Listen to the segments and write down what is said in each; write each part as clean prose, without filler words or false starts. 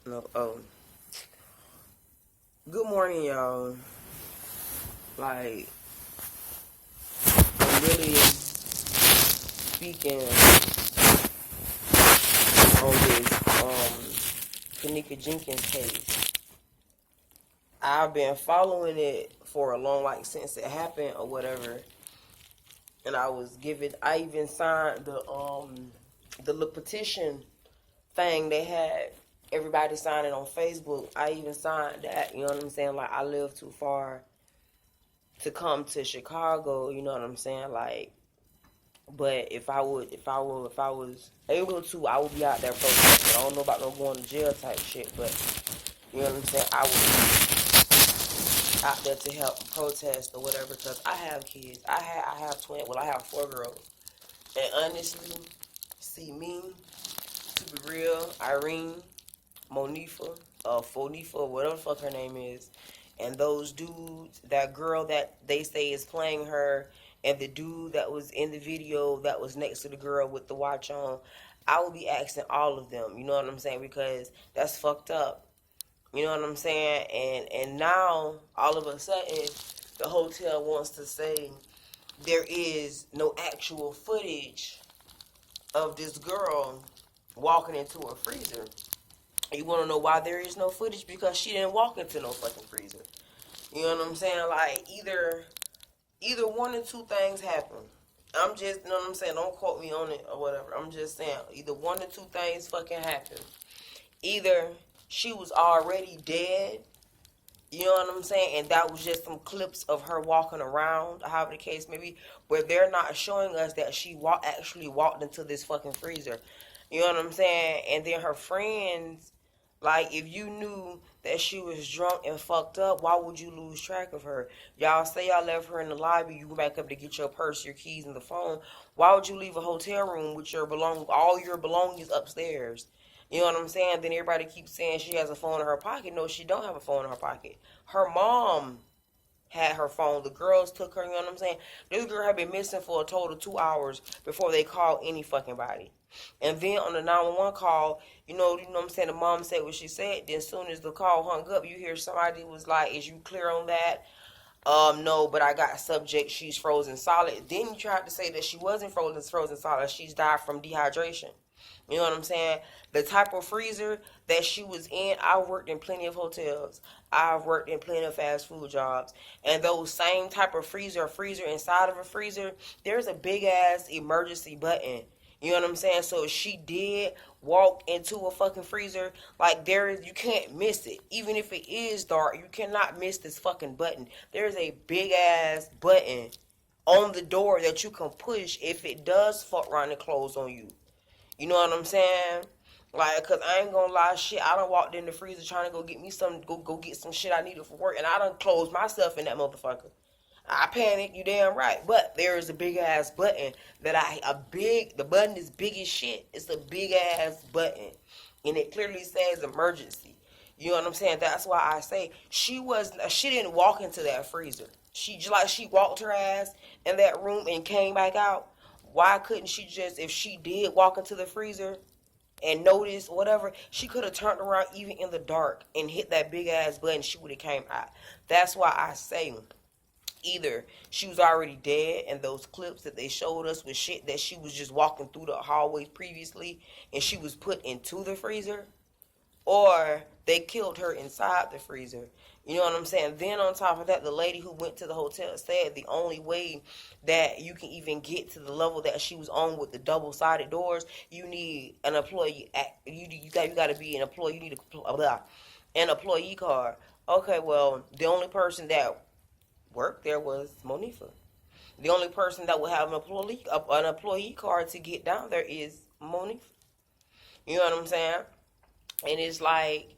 No, good morning, y'all. Like, I'm really speaking on this Kenneka Jenkins case. I've been following it for a long, like, since it happened or whatever. And I even signed the little petition thing they had everybody signing on Facebook. I even signed that, you know what I'm saying? Like, I live too far to come to Chicago, you know what I'm saying? Like, but if I was able to, I would be out there protesting. I don't know about no going to jail type shit, but you know what I'm saying? I would be out there to help protest or whatever because I have kids. I have I have 4 girls. And honestly, see me, to be real, Irene, Monifa, Fonifa, whatever the fuck her name is, and those dudes, that girl that they say is playing her, and the dude that was in the video that was next to the girl with the watch on, I will be asking all of them, you know what I'm saying, because that's fucked up. You know what I'm saying? And now, all of a sudden, the hotel wants to say there is no actual footage of this girl walking into a freezer. You want to know why there is no footage? Because she didn't walk into no fucking freezer. You know what I'm saying? Like, either one or two things happen. I'm just, you know what I'm saying? Don't quote me on it or whatever. I'm just saying, either one or two things fucking happen. Either she was already dead, you know what I'm saying? And that was just some clips of her walking around, however the case may be, where they're not showing us that she actually walked into this fucking freezer. You know what I'm saying? And then her friends, like, if you knew that she was drunk and fucked up, why would you lose track of her? Y'all say y'all left her in the lobby, you go back up to get your purse, your keys, and the phone. Why would you leave a hotel room with all your belongings upstairs? You know what I'm saying? Then everybody keeps saying she has a phone in her pocket. No, she don't have a phone in her pocket. Her mom had her phone. The girls took her, you know what I'm saying? This girl had been missing for a total of 2 hours before they called any fucking body. And then on the 911 call, you know what I'm saying, the mom said what she said. Then as soon as the call hung up, you hear somebody was like, is you clear on that? No, but I got subject, she's frozen solid. Then you tried to say that she wasn't frozen solid. She's died from dehydration. You know what I'm saying? The type of freezer that she was in, I worked in plenty of hotels. I've worked in plenty of fast food jobs. And those same type of freezer inside of a freezer, there's a big ass emergency button. You know what I'm saying? So if she did walk into a fucking freezer, like you can't miss it. Even if it is dark, you cannot miss this fucking button. There's a big ass button on the door that you can push if it does fuck around and close on you. You know what I'm saying? Like, cause I ain't gonna lie, shit. I done walked in the freezer trying to go get me go get some shit I needed for work, and I done closed myself in that motherfucker. I panicked, you damn right. But there is a big ass button the button is big as shit. It's a big ass button, and it clearly says emergency. You know what I'm saying? That's why I say she didn't walk into that freezer. She walked her ass in that room and came back out. Why couldn't she just, if she did walk into the freezer and notice whatever, she could have turned around even in the dark and hit that big ass button, she would have came out. That's why I say either she was already dead and those clips that they showed us with shit that she was just walking through the hallways previously and she was put into the freezer, or they killed her inside the freezer. You know what I'm saying? Then on top of that, the lady who went to the hotel said the only way that you can even get to the level that she was on with the double-sided doors, you need an employee. You got to be an employee. You need an employee card. Okay, well, the only person that worked there was Monifa. The only person that would have an employee card to get down there is Monifa. You know what I'm saying? And it's like,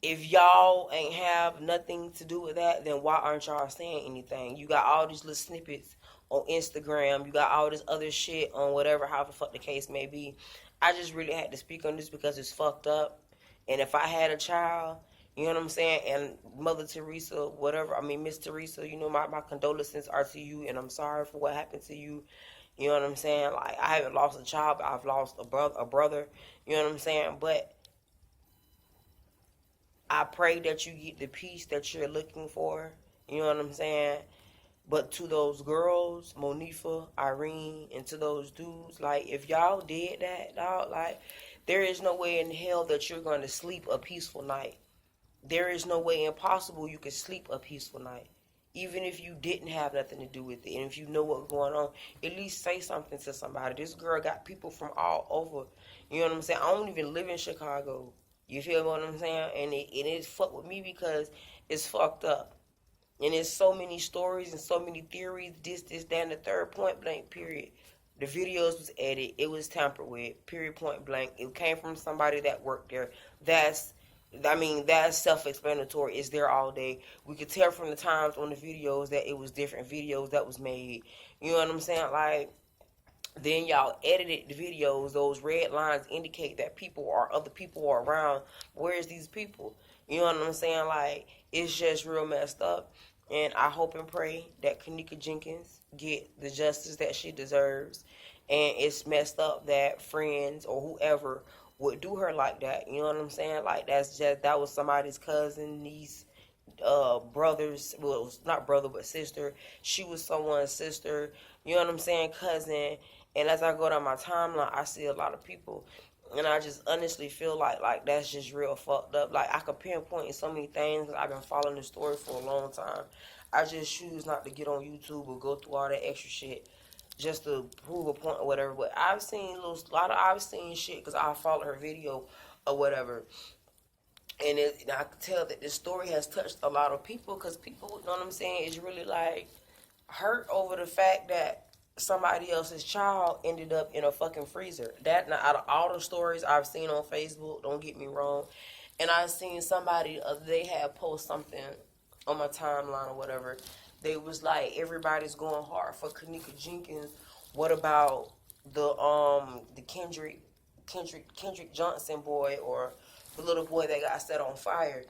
if y'all ain't have nothing to do with that, then why aren't y'all saying anything? You got all these little snippets on Instagram. You got all this other shit on whatever, however the fuck the case may be. I just really had to speak on this because it's fucked up. And if I had a child, you know what I'm saying, and Mother Teresa, whatever, I mean, Miss Teresa, you know, my condolences are to you, and I'm sorry for what happened to you. You know what I'm saying? Like, I haven't lost a child, but I've lost a brother. You know what I'm saying? But I pray that you get the peace that you're looking for. You know what I'm saying? But to those girls, Monifa, Irene, and to those dudes, like, if y'all did that, dog, like, there is no way in hell that you're going to sleep a peaceful night. There is no way impossible you could sleep a peaceful night. Even if you didn't have nothing to do with it, and if you know what's going on, at least say something to somebody. This girl got people from all over. You know what I'm saying? I don't even live in Chicago. You feel what I'm saying? And it fucked with me because it's fucked up. And there's so many stories and so many theories, this, that, and the third, point blank, period. The videos was edited. It was tampered with, period, point blank. It came from somebody that worked there. That's self-explanatory. It's there all day. We could tell from the times on the videos that it was different videos that was made. You know what I'm saying? Like, then y'all edited the videos. Those red lines indicate that other people are around. Where's these people? You know what I'm saying? Like, it's just real messed up. And I hope and pray that Kenneka Jenkins get the justice that she deserves. And it's messed up that friends or whoever would do her like that. You know what I'm saying? Like, that was somebody's cousin, niece, brothers, well, not brother but sister. She was someone's sister, you know what I'm saying, cousin. And as I go down my timeline, I see a lot of people, and I just honestly feel like that's just real fucked up. Like, I could pinpoint so many things. I've been following this story for a long time. I just choose not to get on YouTube or go through all that extra shit just to prove a point or whatever. But I've seen I've seen shit because I followed her video or whatever. And I can tell that this story has touched a lot of people because people, you know what I'm saying, is really like hurt over the fact that somebody else's child ended up in a fucking freezer. That, now, out of all the stories I've seen on Facebook, don't get me wrong, and I've seen somebody, they had post something on my timeline or whatever. They was like, everybody's going hard for Kenneka Jenkins. What about the Kendrick Johnson boy, or the little boy that got set on fire?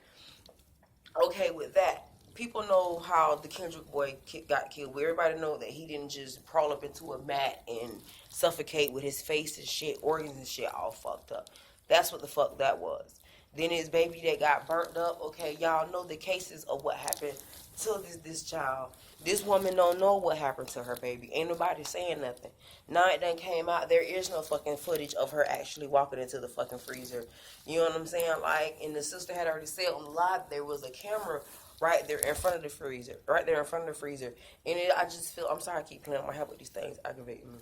Okay, with that, people know how the Kendrick boy got killed. Everybody know that he didn't just crawl up into a mat and suffocate with his face and shit, organs and shit all fucked up. That's what the fuck that was. Then his baby that got burnt up. Okay, y'all know the cases of what happened to this child. This woman don't know what happened to her baby. Ain't nobody saying nothing. Now it done came out. There is no fucking footage of her actually walking into the fucking freezer. You know what I'm saying? Like, and the sister had already said on the live there was a camera right there in front of the freezer. Right there in front of the freezer. And I just feel, I'm sorry I keep playing my head with these things. Aggravating me.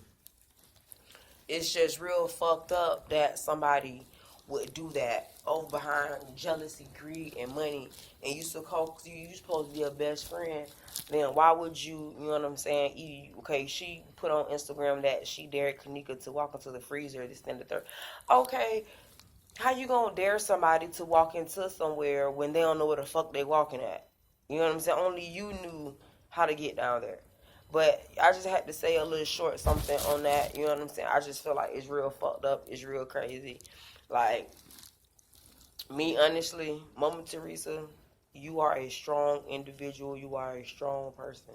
It's just real fucked up that somebody would do that over behind jealousy, greed, and money. And you supposed to be a best friend. Then why would you know what I'm saying? Okay, she put on Instagram that she dared Kenneka to walk into the freezer, this and the third. Okay, how you gonna dare somebody to walk into somewhere when they don't know where the fuck they walking at? You know what I'm saying? Only you knew how to get down there. But I just had to say a little short something on that. You know what I'm saying? I just feel like it's real fucked up. It's real crazy. Like, me, honestly, Mama Teresa, you are a strong individual. You are a strong person.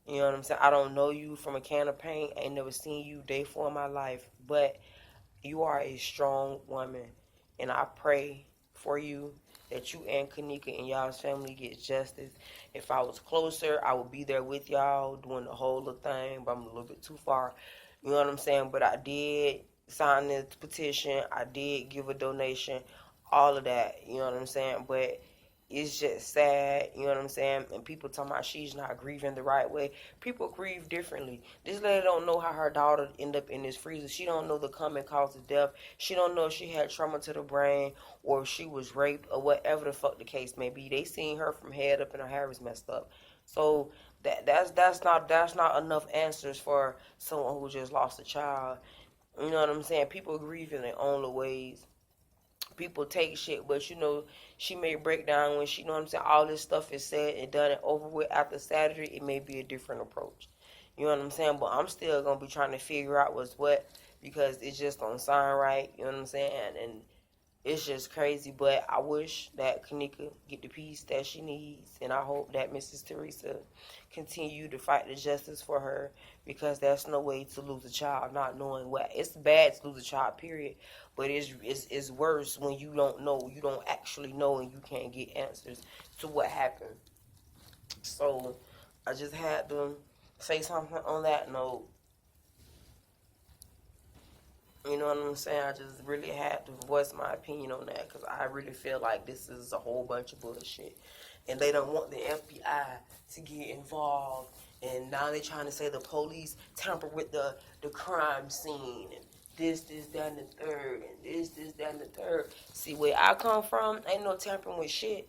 You know what I'm saying? I don't know you from a can of paint. I ain't never seen you day 4 in my life. But you are a strong woman. And I pray for you that you and Kenneka and y'all's family get justice. If I was closer, I would be there with y'all doing the whole little thing. But I'm a little bit too far. You know what I'm saying? But I did sign the petition. I did give a donation. All of that. You know what I'm saying? But it's just sad, you know what I'm saying? And people talking about she's not grieving the right way. People grieve differently. This lady don't know how her daughter ended up in this freezer. She don't know the common cause of death. She don't know if she had trauma to the brain or if she was raped or whatever the fuck the case may be. They seen her from head up and her hair was messed up. So that's not enough answers for someone who just lost a child. You know what I'm saying? People grieve in their own ways. People take shit, but you know, she may break down when she, you know what I'm saying, all this stuff is said and done and over with after Saturday. It may be a different approach. You know what I'm saying? But I'm still going to be trying to figure out what's what because it just don't sound right. You know what I'm saying? And it's just crazy. But I wish that Kenneka get the peace that she needs, and I hope that Mrs. Teresa continue to fight the justice for her, because that's no way to lose a child not knowing what. It's bad to lose a child, period, but it's worse when you don't know, you don't actually know, and you can't get answers to what happened. So I just had to say something on that note. You know what I'm saying? I just really had to voice my opinion on that, because I really feel like this is a whole bunch of bullshit. And they don't want the FBI to get involved. And now they're trying to say the police tamper with the crime scene. And this, that, and the third. And this, that, and the third. See, where I come from, ain't no tampering with shit.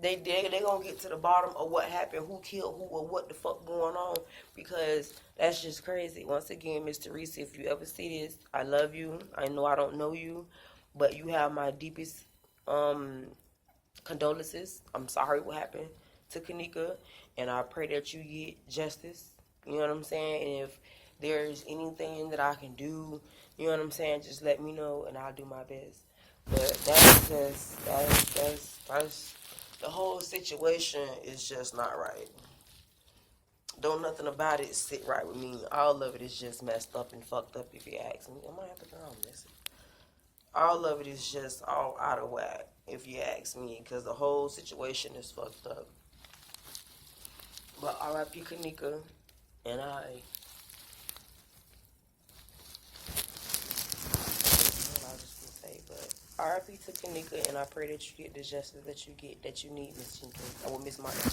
They gonna get to the bottom of what happened, who killed who, or what the fuck going on, because that's just crazy. Once again, Miss Teresa, if you ever see this, I love you. I know I don't know you, but you have my deepest condolences. I'm sorry what happened to Kenneka, and I pray that you get justice. You know what I'm saying? And if there's anything that I can do, you know what I'm saying, just let me know, and I'll do my best. But that's the whole situation is just not right. Don't nothing about it sit right with me. All of it is just messed up and fucked up, if you ask me. I might have to go on this. All of it is just all out of whack, if you ask me, because the whole situation is fucked up. But R.I.P. Kenneka, and I just say, but R.I.P. to Kenneka, and I pray that you get the justice that you need, Miss Jenkins, or Miss Martin.